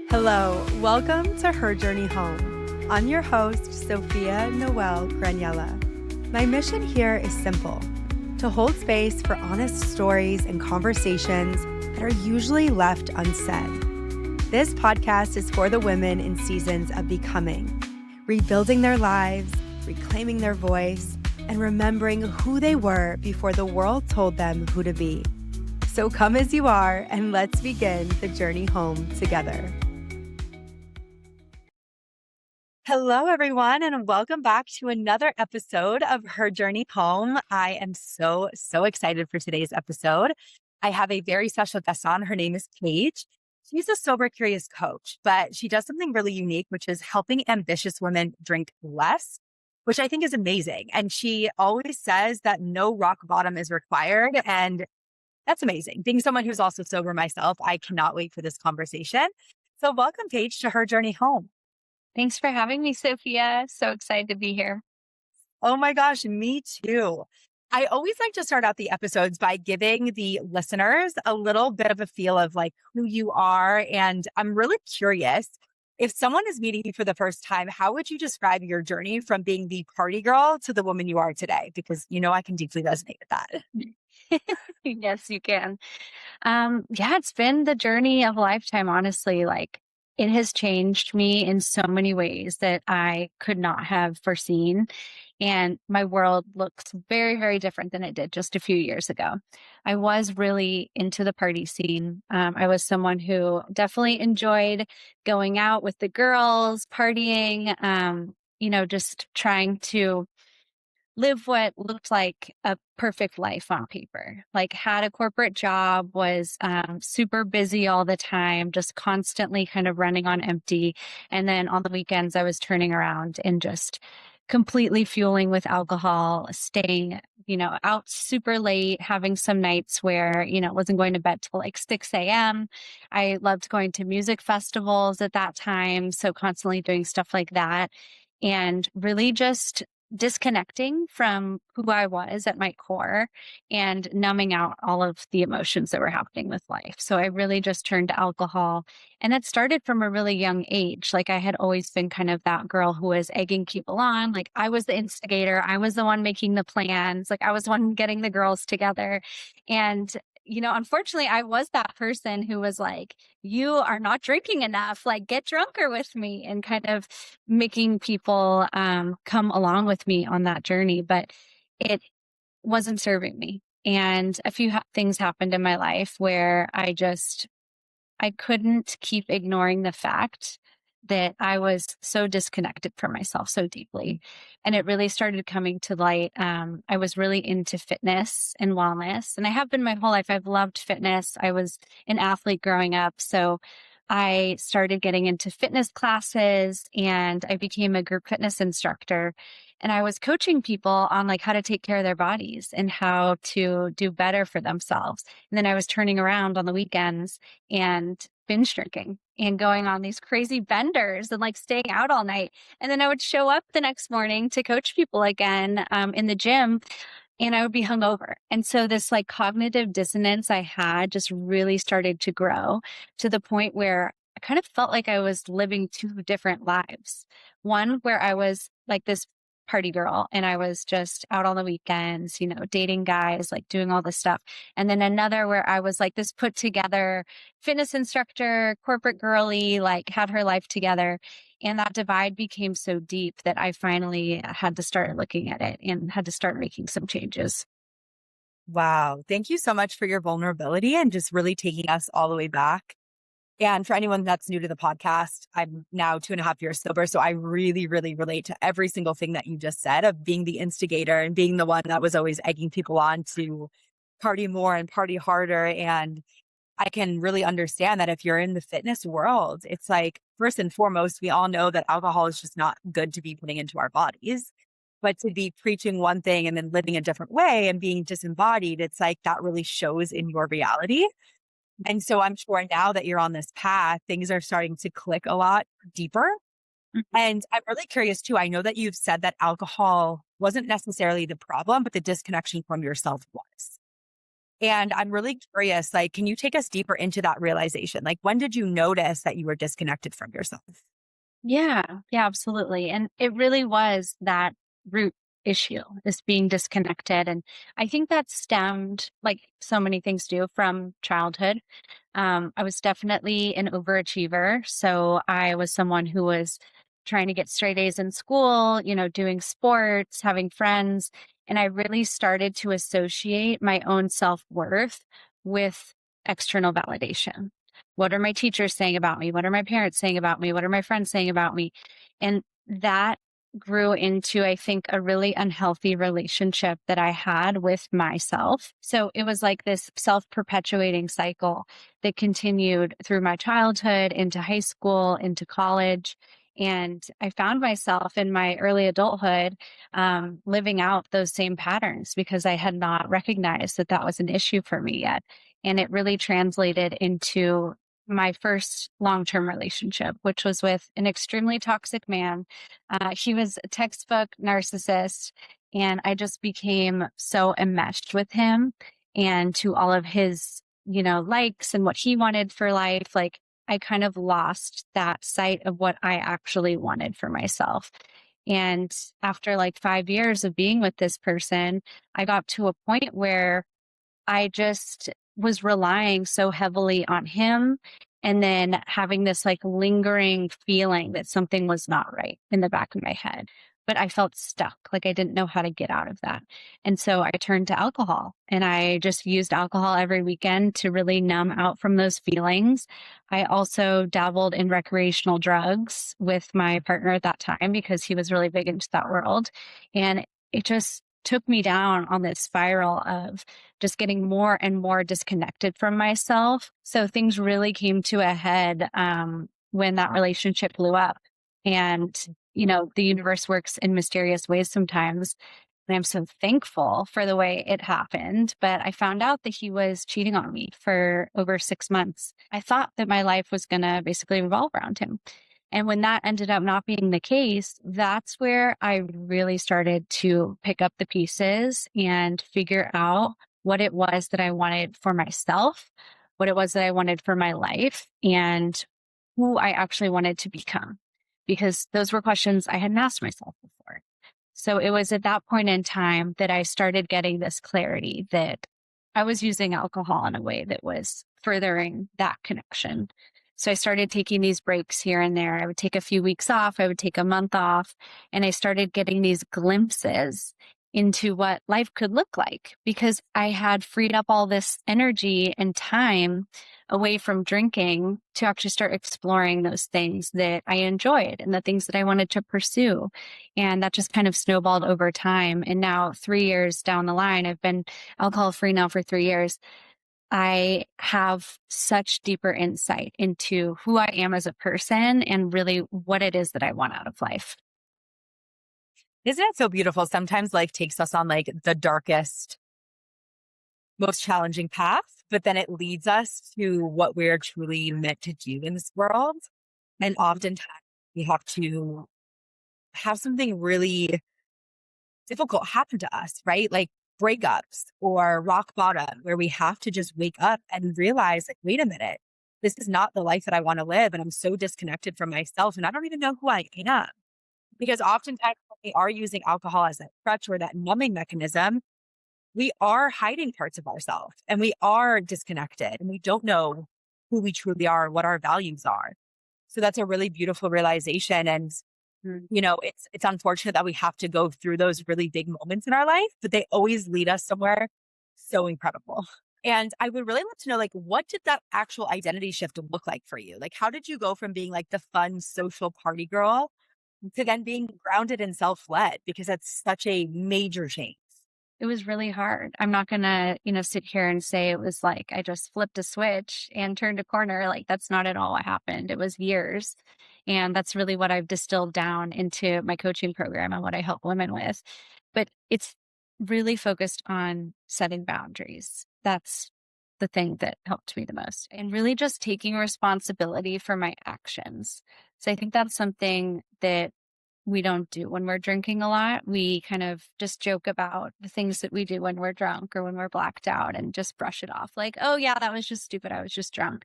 Hello, welcome to Her Journey Home. I'm your host, Sophia Noel Graniella. My mission here is simple, to hold space for honest stories and conversations that are usually left unsaid. This podcast is for the women in seasons of becoming, rebuilding their lives, reclaiming their voice, and remembering who they were before the world told them who to be. So come as you are, and let's begin the journey home together. Hello, everyone, and welcome back to another episode of Her Journey Home. I am so excited for today's episode. I have a very special guest on. Her name is Paige. She's a sober curious coach, but she does something really unique, which is helping ambitious women drink less, which I think is amazing. And she always says that no rock bottom is required. And that's amazing. Being someone who's also sober myself, I cannot wait for this conversation. So welcome, Paige, to Her Journey Home. Thanks for having me, Sophia. So excited to be here. Oh my gosh, me too. I always like to start out the episodes by giving the listeners a little bit of a feel of like who you are. And I'm really curious, if someone is meeting you for the first time, how would you describe your journey from being the party girl to the woman you are today? Because, I can deeply resonate with that. Yes, you can. It's been the journey of a lifetime, honestly. Like, it has changed me in so many ways that I could not have foreseen. And my world looks very, very different than it did just a few years ago. I was really into the party scene. I was someone who definitely enjoyed going out with the girls, partying, just trying to live what looked like a perfect life on paper. Like, had a corporate job, was super busy all the time, just constantly kind of running on empty. And then on the weekends, I was turning around and just completely fueling with alcohol, staying, out super late, having some nights where, wasn't going to bed till like 6 a.m. I loved going to music festivals at that time. So constantly doing stuff like that. And really just disconnecting from who I was at my core and numbing out all of the emotions that were happening with life. So I really just turned to alcohol. And it started from a really young age. Like, I had always been kind of that girl who was egging people on. Like, I was the instigator. I was the one making the plans. Like, I was the one getting the girls together. And unfortunately, I was that person who was like, you are not drinking enough, like, get drunker with me, and kind of making people come along with me on that journey. But it wasn't serving me. And a few things happened in my life where I couldn't keep ignoring the fact that I was so disconnected from myself so deeply. And it really started coming to light. I was really into fitness and wellness, and I have been my whole life. I've loved fitness. I was an athlete growing up. So I started getting into fitness classes, and I became a group fitness instructor. And I was coaching people on like how to take care of their bodies and how to do better for themselves. And then I was turning around on the weekends and binge drinking and going on these crazy benders and like staying out all night. And then I would show up the next morning to coach people again in the gym, and I would be hungover. And so this like cognitive dissonance I had just really started to grow to the point where I kind of felt like I was living two different lives. One where I was like this party girl and I was just out on the weekends, dating guys, like doing all this stuff. And then another where I was like this put together fitness instructor, corporate girly, like had her life together. And that divide became so deep that I finally had to start looking at it and had to start making some changes. Wow. Thank you so much for your vulnerability and just really taking us all the way back. And for anyone that's new to the podcast, I'm now 2.5 years sober. So I really relate to every single thing that you just said of being the instigator and being the one that was always egging people on to party more and party harder. And I can really understand that if you're in the fitness world, it's like, first and foremost, we all know that alcohol is just not good to be putting into our bodies. But to be preaching one thing and then living a different way and being disembodied, it's like that really shows in your reality. And so I'm sure now that you're on this path, things are starting to click a lot deeper. And I'm really curious too. I know that you've said that alcohol wasn't necessarily the problem, but the disconnection from yourself was. And I'm really curious, like, can you take us deeper into that realization? Like, when did you notice that you were disconnected from yourself? Yeah, yeah, absolutely. And it really was that root issue is being disconnected. And I think that stemmed, like so many things do, from childhood. I was definitely an overachiever. So I was someone who was trying to get straight A's in school, doing sports, having friends. And I really started to associate my own self worth with external validation. What are my teachers saying about me? What are my parents saying about me? What are my friends saying about me? And that grew into, I think, a really unhealthy relationship that I had with myself. So it was like this self perpetuating cycle that continued through my childhood, into high school, into college. And I found myself in my early adulthood living out those same patterns because I had not recognized that that was an issue for me yet. And it really translated into my first long term relationship, which was with an extremely toxic man. He was a textbook narcissist, and I just became so enmeshed with him and to all of his, likes and what he wanted for life. Like, I kind of lost that sight of what I actually wanted for myself. And after like 5 years of being with this person, I got to a point where I just was relying so heavily on him and then having this like lingering feeling that something was not right in the back of my head. But I felt stuck, like I didn't know how to get out of that. And so I turned to alcohol and I just used alcohol every weekend to really numb out from those feelings. I also dabbled in recreational drugs with my partner at that time because he was really big into that world. And it just took me down on this spiral of just getting more and more disconnected from myself. So things really came to a head when that relationship blew up. And, the universe works in mysterious ways sometimes. And I'm so thankful for the way it happened. But I found out that he was cheating on me for over 6 months. I thought that my life was going to basically revolve around him. And when that ended up not being the case, that's where I really started to pick up the pieces and figure out what it was that I wanted for myself, what it was that I wanted for my life, and who I actually wanted to become. Because those were questions I hadn't asked myself before. So it was at that point in time that I started getting this clarity that I was using alcohol in a way that was furthering that connection. So I started taking these breaks here and there. I would take a few weeks off, I would take a month off, and I started getting these glimpses into what life could look like because I had freed up all this energy and time away from drinking to actually start exploring those things that I enjoyed and the things that I wanted to pursue. And that just kind of snowballed over time. And now, 3 years down the line, I've been alcohol free now for 3 years. I have such deeper insight into who I am as a person and really what it is that I want out of life. Isn't it so beautiful? Sometimes life takes us on like the darkest, most challenging path, but then it leads us to what we're truly meant to do in this world. And oftentimes we have to have something really difficult happen to us, right? Like breakups or rock bottom, where we have to just wake up and realize, like, wait a minute, this is not the life that I want to live. And I'm so disconnected from myself. And I don't even know who I am. Because oftentimes when we are using alcohol as that crutch or that numbing mechanism, we are hiding parts of ourselves and we are disconnected and we don't know who we truly are, what our values are. So that's a really beautiful realization. And, it's unfortunate that we have to go through those really big moments in our life, but they always lead us somewhere so incredible. And I would really love to know, like, what did that actual identity shift look like for you? Like, how did you go from being like the fun social party girl to then being grounded and self-led? Because that's such a major change. It was really hard. I'm not gonna, sit here and say it was like I just flipped a switch and turned a corner. Like, that's not at all what happened. It was years. And that's really what I've distilled down into my coaching program and what I help women with. But it's really focused on setting boundaries. That's the thing that helped me the most. And really just taking responsibility for my actions. So I think that's something that we don't do when we're drinking a lot. We kind of just joke about the things that we do when we're drunk or when we're blacked out and just brush it off like, oh, yeah, that was just stupid. I was just drunk.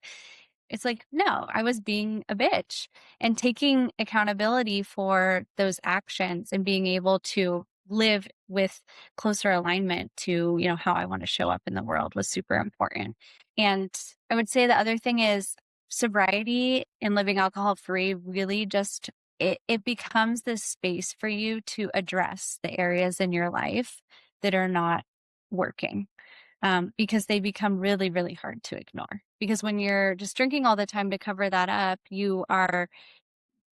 It's like, no, I was being a bitch, and taking accountability for those actions and being able to live with closer alignment to, how I want to show up in the world was super important. And I would say the other thing is sobriety and living alcohol free really just it becomes this space for you to address the areas in your life that are not working, because they become really, really hard to ignore. Because when you're just drinking all the time to cover that up,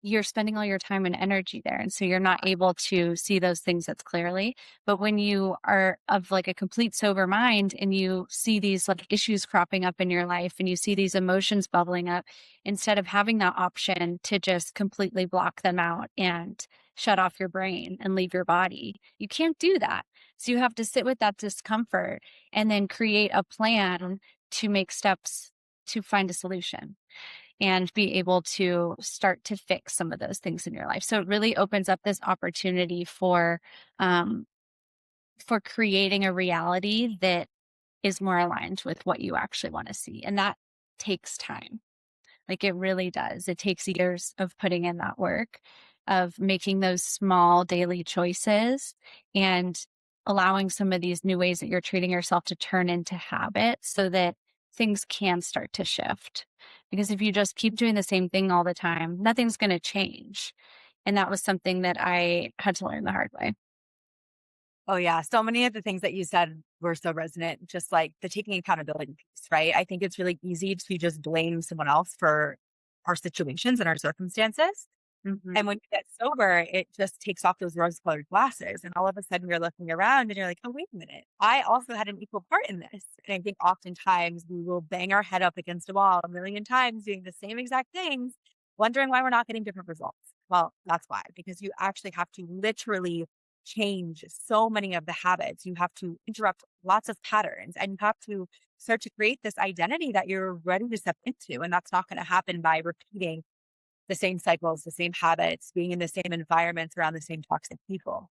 you're spending all your time and energy there. And so you're not able to see those things as clearly. But when you are of like a complete sober mind and you see these like issues cropping up in your life and you see these emotions bubbling up, instead of having that option to just completely block them out and shut off your brain and leave your body, you can't do that. So you have to sit with that discomfort and then create a plan to make steps to find a solution and be able to start to fix some of those things in your life. So it really opens up this opportunity for creating a reality that is more aligned with what you actually want to see. And that takes time. Like it really does. It takes years of putting in that work, of making those small daily choices and allowing some of these new ways that you're treating yourself to turn into habits so that things can start to shift. Because if you just keep doing the same thing all the time, nothing's going to change. And that was something that I had to learn the hard way. Oh, yeah. So many of the things that you said were so resonant, just like the taking accountability piece, right? I think it's really easy to just blame someone else for our situations and our circumstances. Hmm. And when you get sober, it just takes off those rose colored glasses. And all of a sudden you're looking around and you're like, oh, wait a minute. I also had an equal part in this. And I think oftentimes we will bang our head up against a wall a million times doing the same exact things, wondering why we're not getting different results. Well, that's why, because you actually have to literally change so many of the habits. You have to interrupt lots of patterns and you have to start to create this identity that you're ready to step into. And that's not going to happen by repeating the same cycles, the same habits, being in the same environments around the same toxic people.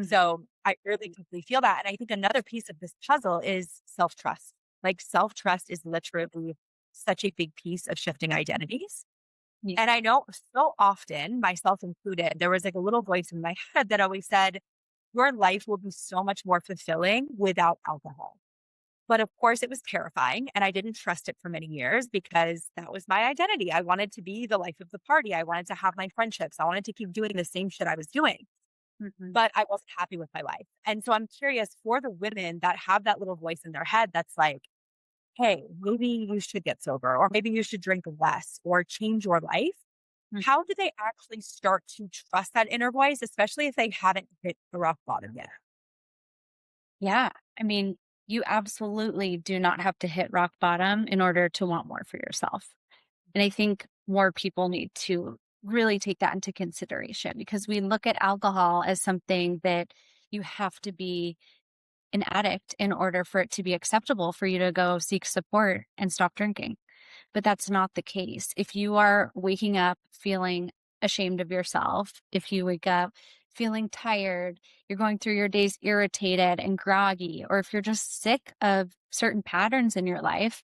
So I really deeply feel that. And I think another piece of this puzzle is self-trust. Like self-trust is literally such a big piece of shifting identities. Yeah. And I know so often, myself included, there was like a little voice in my head that always said, your life will be so much more fulfilling without alcohol. But of course, it was terrifying. And I didn't trust it for many years because that was my identity. I wanted to be the life of the party. I wanted to have my friendships. I wanted to keep doing the same shit I was doing, Hmm. but I wasn't happy with my life. And so I'm curious for the women that have that little voice in their head that's like, hey, maybe you should get sober, or maybe you should drink less or change your life. How do they actually start to trust that inner voice, especially if they haven't hit the rock bottom yet? Yeah. I mean, you absolutely do not have to hit rock bottom in order to want more for yourself. And I think more people need to really take that into consideration because we look at alcohol as something that you have to be an addict in order for it to be acceptable for you to go seek support and stop drinking. But that's not the case. If you are waking up feeling ashamed of yourself, if you wake up feeling tired, you're going through your days irritated and groggy, or if you're just sick of certain patterns in your life,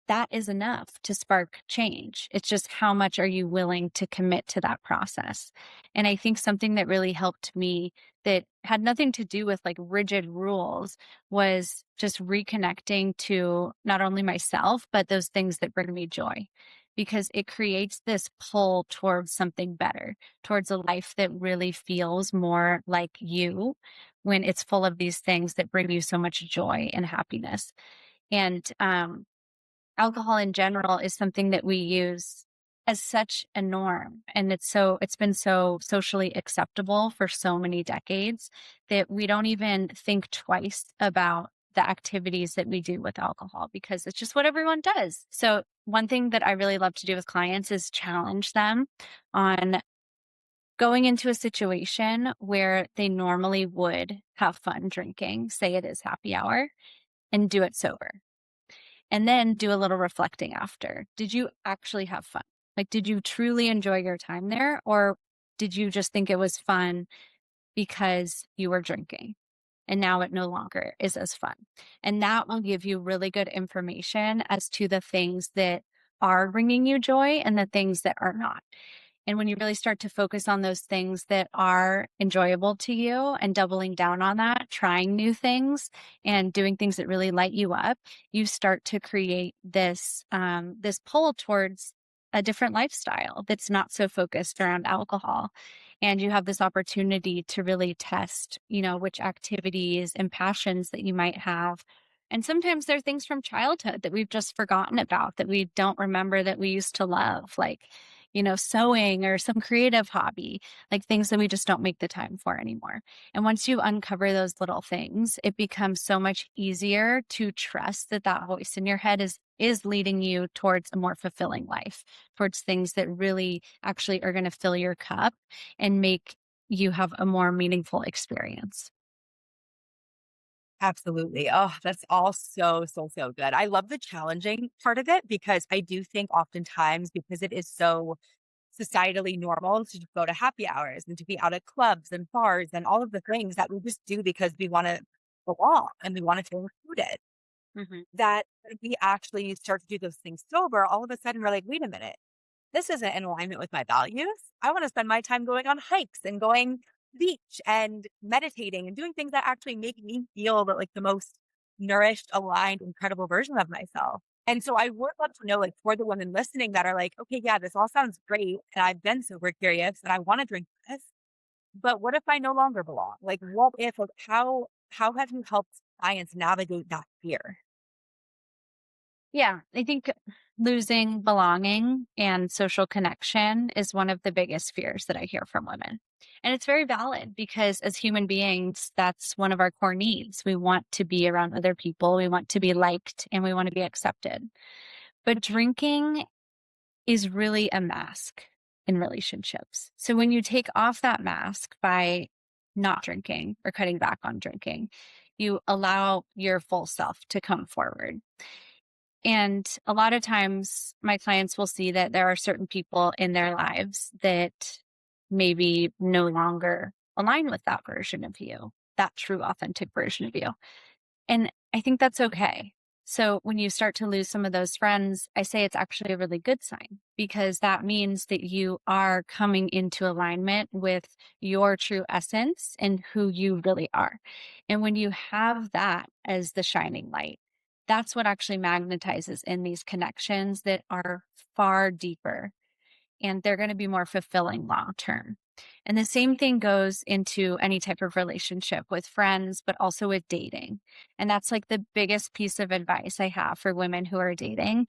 that is enough to spark change. It's just how much are you willing to commit to that process? And I think something that really helped me that had nothing to do with like rigid rules was just reconnecting to not only myself, but those things that bring me joy. Because it creates this pull towards something better, towards a life that really feels more like you when it's full of these things that bring you so much joy and happiness. And alcohol in general is something that we use as such a norm, and it's been so socially acceptable for so many decades that we don't even think twice about the activities that we do with alcohol because it's just what everyone does. So one thing that I really love to do with clients is challenge them on going into a situation where they normally would have fun drinking, say it is happy hour, and do it sober, and then do a little reflecting after. Did you actually have fun? Like, did you truly enjoy your time there? Or did you just think it was fun because you were drinking? And now it no longer is as fun. And that will give you really good information as to the things that are bringing you joy and the things that are not. And when you really start to focus on those things that are enjoyable to you and doubling down on that, trying new things and doing things that really light you up, you start to create this pull towards a different lifestyle that's not so focused around alcohol. And you have this opportunity to really test, which activities and passions that you might have. And sometimes there are things from childhood that we've just forgotten about, that we don't remember that we used to love, like, sewing or some creative hobby, like things that we just don't make the time for anymore. And once you uncover those little things, it becomes so much easier to trust that that voice in your head is leading you towards a more fulfilling life, towards things that really actually are going to fill your cup and make you have a more meaningful experience. Absolutely. Oh, that's all so, so, so good. I love the challenging part of it because I do think oftentimes because it is so societally normal to go to happy hours and to be out at clubs and bars and all of the things that we just do because we want to belong and we want to feel included. Mhm. That when we actually start to do those things sober, all of a sudden we're like, wait a minute, this isn't in alignment with my values. I want to spend my time going on hikes and going to the beach and meditating and doing things that actually make me feel like the most nourished, aligned, incredible version of myself. And so I would love to know, like, for the women listening that are like, okay, yeah, this all sounds great. And I've been sober curious and I want to drink this. But what if I no longer belong? Like, what if, like, how have you helped clients navigate that fear? Yeah, I think losing belonging and social connection is one of the biggest fears that I hear from women. And it's very valid because as human beings, that's one of our core needs. We want to be around other people, we want to be liked, and we want to be accepted. But drinking is really a mask in relationships. So when you take off that mask by not drinking or cutting back on drinking, you allow your full self to come forward. And a lot of times my clients will see that there are certain people in their lives that maybe no longer align with that version of you, that true, authentic version of you. And I think that's okay. So when you start to lose some of those friends, I say it's actually a really good sign because that means that you are coming into alignment with your true essence and who you really are. And when you have that as the shining light, that's what actually magnetizes in these connections that are far deeper and they're going to be more fulfilling long term. And the same thing goes into any type of relationship with friends, but also with dating. And that's like the biggest piece of advice I have for women who are dating.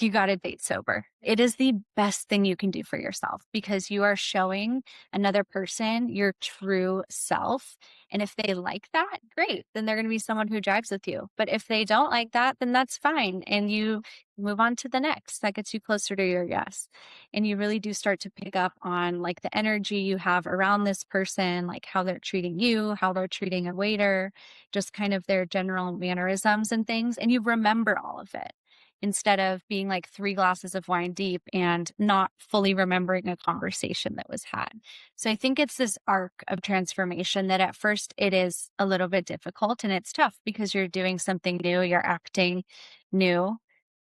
You got to date sober. It is the best thing you can do for yourself because you are showing another person your true self. And if they like that, great. Then they're going to be someone who jives with you. But if they don't like that, then that's fine. And you move on to the next. That gets you closer to your yes. And you really do start to pick up on like the energy you have around this person, like how they're treating you, how they're treating a waiter, just kind of their general mannerisms and things. And you remember all of it instead of being like 3 glasses of wine deep and not fully remembering a conversation that was had. So I think it's this arc of transformation that at first it is a little bit difficult and it's tough because you're doing something new, you're acting new,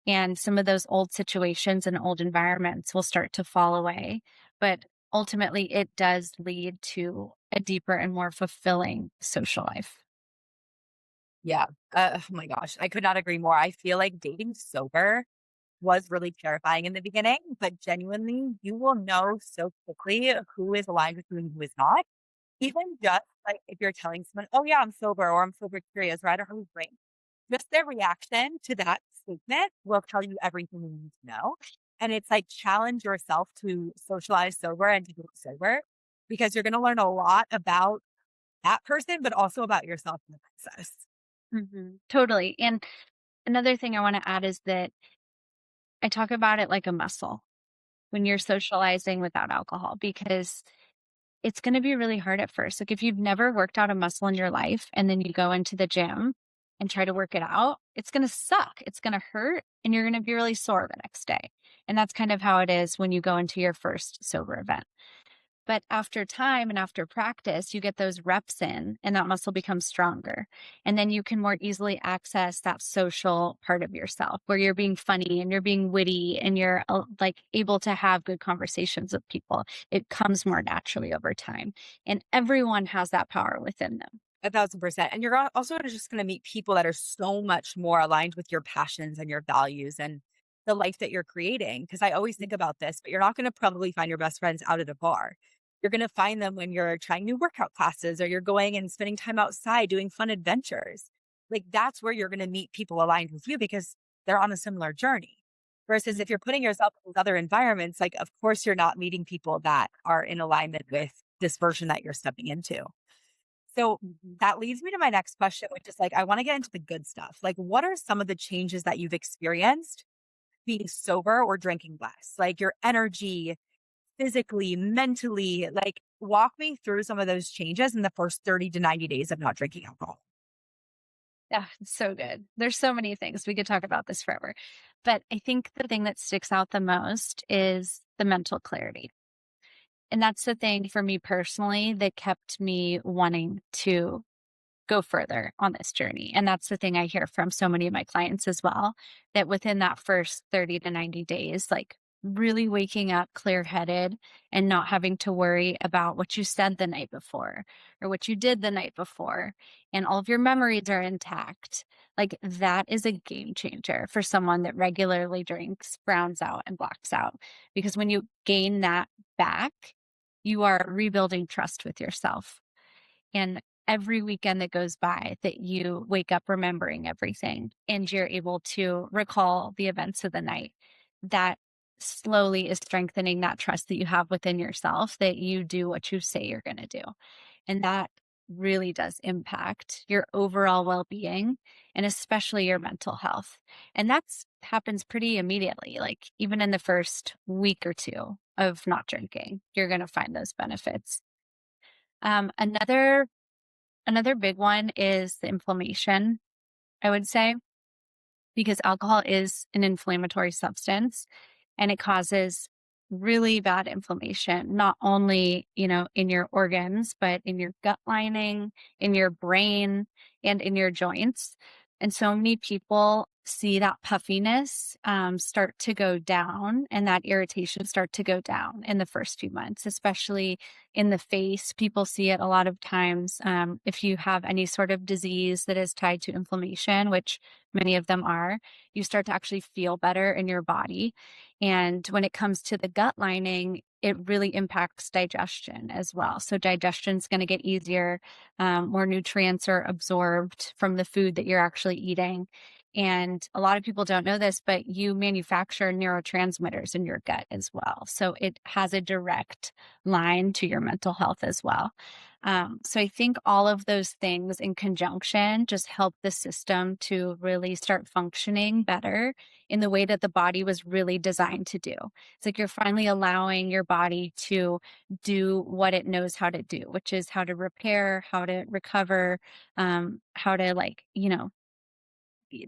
and some of those old situations and old environments will start to fall away. But ultimately, it does lead to a deeper and more fulfilling social life. Yeah. Oh my gosh. I could not agree more. I feel like dating sober was really terrifying in the beginning, but genuinely, you will know so quickly who is aligned with you and who is not. Even just like if you're telling someone, oh, yeah, I'm sober or I'm sober curious or I don't really drink, just their reaction to that statement will tell you everything you need to know. And it's like challenge yourself to socialize sober and to do it sober because you're going to learn a lot about that person, but also about yourself in the process. Totally. And another thing I want to add is that I talk about it like a muscle when you're socializing without alcohol because it's going to be really hard at first. Like if you've never worked out a muscle in your life and then you go into the gym and try to work it out, it's going to suck. It's going to hurt and you're going to be really sore the next day. And that's kind of how it is when you go into your first sober event. But after time and after practice, you get those reps in and that muscle becomes stronger. And then you can more easily access that social part of yourself where you're being funny and you're being witty and you're like able to have good conversations with people. It comes more naturally over time. And everyone has that power within them. 1,000%. And you're also just going to meet people that are so much more aligned with your passions and your values and the life that you're creating. Because I always think about this, but you're not going to probably find your best friends out at a bar. You're going to find them when you're trying new workout classes or you're going and spending time outside doing fun adventures. Like that's where you're going to meet people aligned with you because they're on a similar journey. Versus if you're putting yourself in these other environments, like, of course, you're not meeting people that are in alignment with this version that you're stepping into. So that leads me to my next question, which is like, I want to get into the good stuff. Like, what are some of the changes that you've experienced being sober or drinking less? Like your energy, physically, mentally, like walk me through some of those changes in the first 30 to 90 days of not drinking alcohol. Yeah, it's so good. There's so many things. We could talk about this forever. But I think the thing that sticks out the most is the mental clarity. And that's the thing for me personally that kept me wanting to go further on this journey. And that's the thing I hear from so many of my clients as well, that within that first 30 to 90 days, like really waking up clear headed and not having to worry about what you said the night before or what you did the night before, and all of your memories are intact. Like that is a game changer for someone that regularly drinks, browns out, and blacks out. Because when you gain that back, you are rebuilding trust with yourself. And every weekend that goes by that you wake up remembering everything and you're able to recall the events of the night, that slowly is strengthening that trust that you have within yourself that you do what you say you're going to do. And that really does impact your overall well-being and especially your mental health. And that's happens pretty immediately. Like even in the first week or two of not drinking, you're going to find those benefits. Another big one is the inflammation, I would say, because alcohol is an inflammatory substance and it causes really bad inflammation, not only, in your organs, but in your gut lining, in your brain, and in your joints. And so many people see that puffiness start to go down and that irritation start to go down in the first few months, especially in the face. People see it a lot of times. If you have any sort of disease that is tied to inflammation, which many of them are, you start to actually feel better in your body. And when it comes to the gut lining, it really impacts digestion as well. So digestion is going to get easier. More nutrients are absorbed from the food that you're actually eating. And a lot of people don't know this, but you manufacture neurotransmitters in your gut as well. So it has a direct line to your mental health as well. So I think all of those things in conjunction just help the system to really start functioning better in the way that the body was really designed to do. It's like you're finally allowing your body to do what it knows how to do, which is how to repair, how to recover, how to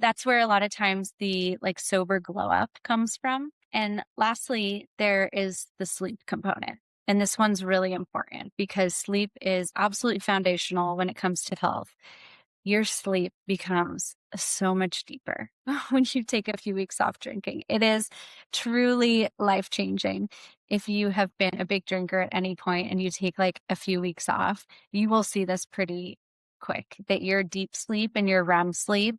that's where a lot of times the like sober glow up comes from. And lastly, there is the sleep component. And this one's really important because sleep is absolutely foundational when it comes to health. Your sleep becomes so much deeper when you take a few weeks off drinking. It is truly life changing. If you have been a big drinker at any point and you take like a few weeks off, you will see this pretty quick that your deep sleep and your REM sleep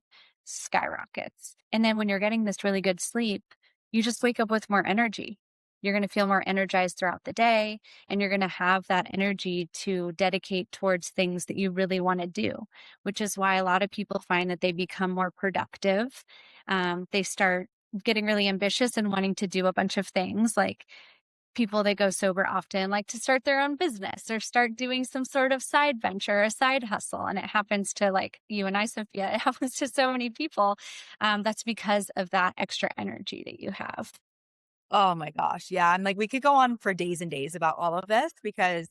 skyrockets. And then when you're getting this really good sleep, you just wake up with more energy. You're going to feel more energized throughout the day, and you're going to have that energy to dedicate towards things that you really want to do, which is why a lot of people find that they become more productive. They start getting really ambitious and wanting to do a bunch of things. Like people that go sober often like to start their own business or start doing some sort of side venture, a side hustle. And it happens to like you and I, Sophia, it happens to so many people. That's because of that extra energy that you have. Oh my gosh. Yeah. And like we could go on for days and days about all of this because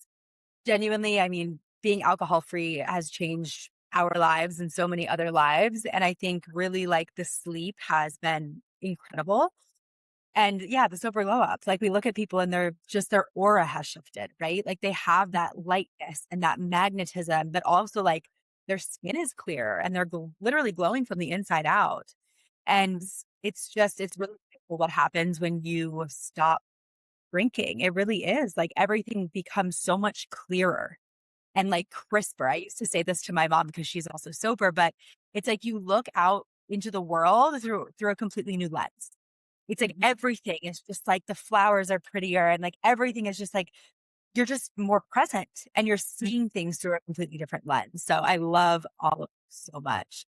genuinely, I mean, being alcohol free has changed our lives and so many other lives. And I think really like the sleep has been incredible. And yeah, the sober glow ups, like we look at people and their aura has shifted, right? Like they have that lightness and that magnetism, but also like their skin is clear and they're literally glowing from the inside out. And it's really cool what happens when you stop drinking. It really is like everything becomes so much clearer and like crisper. I used to say this to my mom because she's also sober, but it's like you look out into the world through a completely new lens. It's like everything is just like the flowers are prettier and like everything is just like you're just more present and you're seeing things through a completely different lens. So I love all of this so much.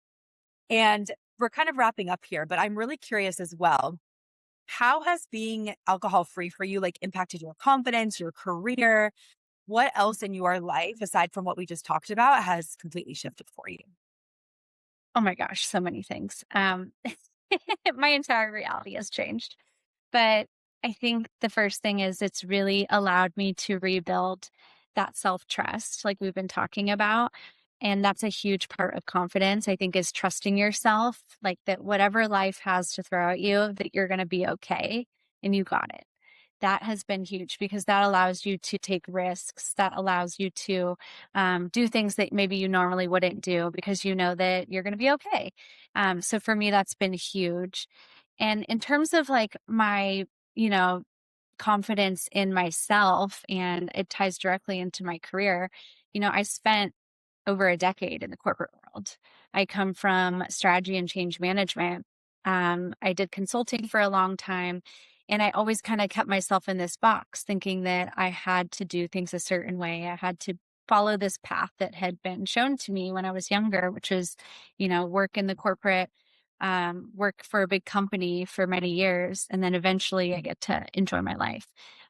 And we're kind of wrapping up here, but I'm really curious as well. How has being alcohol free for you like impacted your confidence, your career? What else in your life aside from what we just talked about has completely shifted for you? Oh my gosh, so many things. My entire reality has changed. But I think the first thing is it's really allowed me to rebuild that self-trust like we've been talking about. And that's a huge part of confidence, I think, is trusting yourself, like that whatever life has to throw at you, that you're going to be okay and you got it. That has been huge because that allows you to take risks. That allows you to do things that maybe you normally wouldn't do because you know that you're going to be okay. So for me, that's been huge. And in terms of like my, you know, confidence in myself, and it ties directly into my career, I spent over a decade in the corporate world. I come from strategy and change management. I did consulting for a long time, and I always kind of kept myself in this box, thinking that I had to do things a certain way. I had to follow this path that had been shown to me when I was younger, which is, work in the corporate, work for a big company for many years, and then eventually I get to enjoy my life.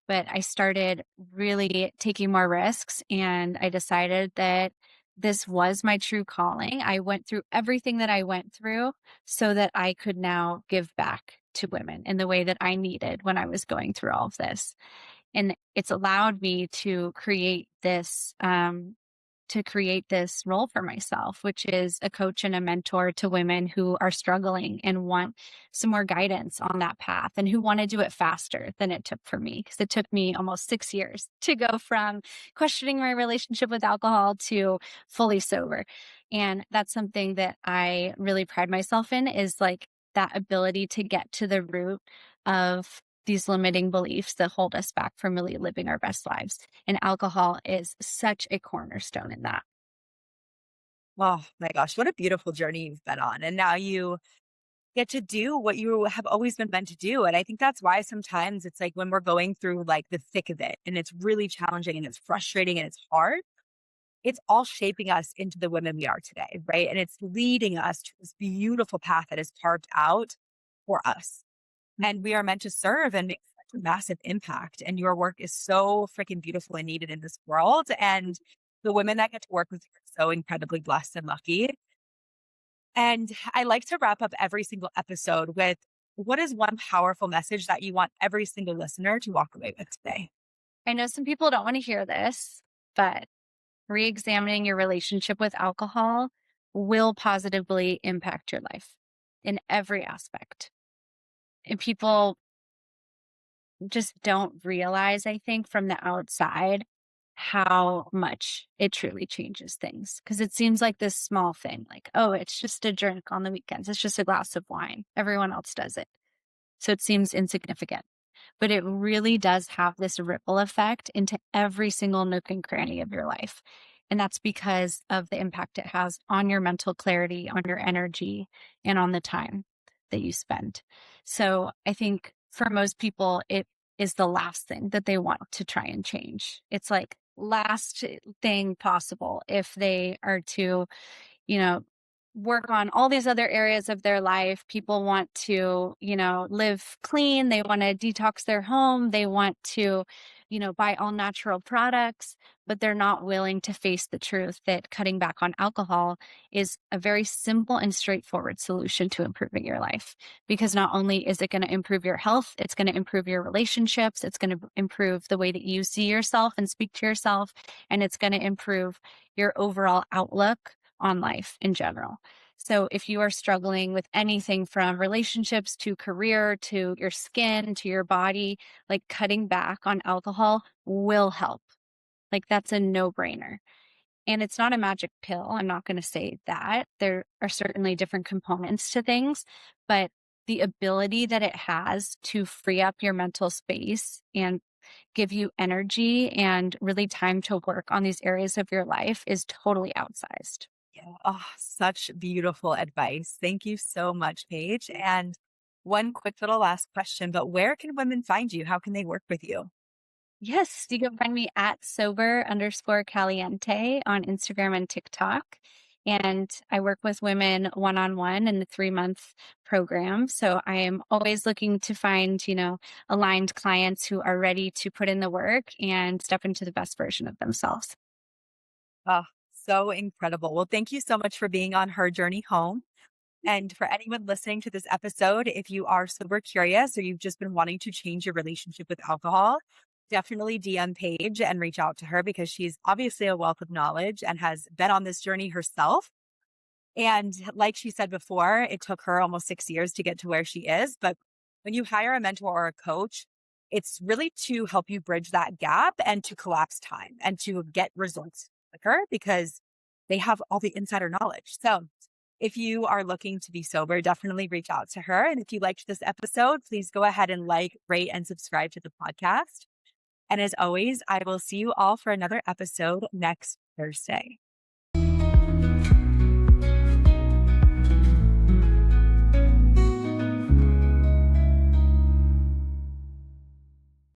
But I started really taking more risks, and I decided that this was my true calling. I went through everything that I went through so that I could now give back to women in the way that I needed when I was going through all of this. And it's allowed me to create this role for myself, which is a coach and a mentor to women who are struggling and want some more guidance on that path and who want to do it faster than it took for me. Because it took me almost 6 years to go from questioning my relationship with alcohol to fully sober. And that's something that I really pride myself in, is like that ability to get to the root of these limiting beliefs that hold us back from really living our best lives. And alcohol is such a cornerstone in that. Oh my gosh, what a beautiful journey you've been on. And now you get to do what you have always been meant to do. And I think that's why sometimes it's like when we're going through like the thick of it and it's really challenging and it's frustrating and it's hard, it's all shaping us into the women we are today, right? And it's leading us to this beautiful path that is carved out for us. And we are meant to serve and make such a massive impact. And your work is so freaking beautiful and needed in this world. And the women that get to work with you are so incredibly blessed and lucky. And I like to wrap up every single episode with what is one powerful message that you want every single listener to walk away with today? I know some people don't want to hear this, but re-examining your relationship with alcohol will positively impact your life in every aspect. And people just don't realize, I think, from the outside how much it truly changes things. Because it seems like this small thing, like, oh, it's just a drink on the weekends. It's just a glass of wine. Everyone else does it. So it seems insignificant. But it really does have this ripple effect into every single nook and cranny of your life. And that's because of the impact it has on your mental clarity, on your energy, and on the time that you spend. So I think for most people, it is the last thing that they want to try and change. It's like last thing possible if they are to, you know, work on all these other areas of their life. People want to, live clean. They want to detox their home. They want to, buy all natural products, but they're not willing to face the truth that cutting back on alcohol is a very simple and straightforward solution to improving your life. Because not only is it going to improve your health, it's going to improve your relationships. It's going to improve the way that you see yourself and speak to yourself. And it's going to improve your overall outlook on life in general. So if you are struggling with anything from relationships to career to your skin to your body, like cutting back on alcohol will help. Like that's a no brainer. And it's not a magic pill. I'm not going to say that. There are certainly different components to things, but the ability that it has to free up your mental space and give you energy and really time to work on these areas of your life is totally outsized. Yeah. Oh, such beautiful advice. Thank you so much, Paige. And one quick little last question, but where can women find you? How can they work with you? Yes, you can find me at sober_caliente on Instagram and TikTok. And I work with women one on one in the 3 month program. So I am always looking to find, aligned clients who are ready to put in the work and step into the best version of themselves. Oh, so incredible. Well, thank you so much for being on her journey home. And for anyone listening to this episode, if you are super curious or you've just been wanting to change your relationship with alcohol, definitely DM Paige and reach out to her because she's obviously a wealth of knowledge and has been on this journey herself. And like she said before, it took her almost 6 years to get to where she is. But when you hire a mentor or a coach, it's really to help you bridge that gap and to collapse time and to get results quicker because they have all the insider knowledge. So if you are looking to be sober, definitely reach out to her. And if you liked this episode, please go ahead and like, rate, and subscribe to the podcast. And as always, I will see you all for another episode next Thursday.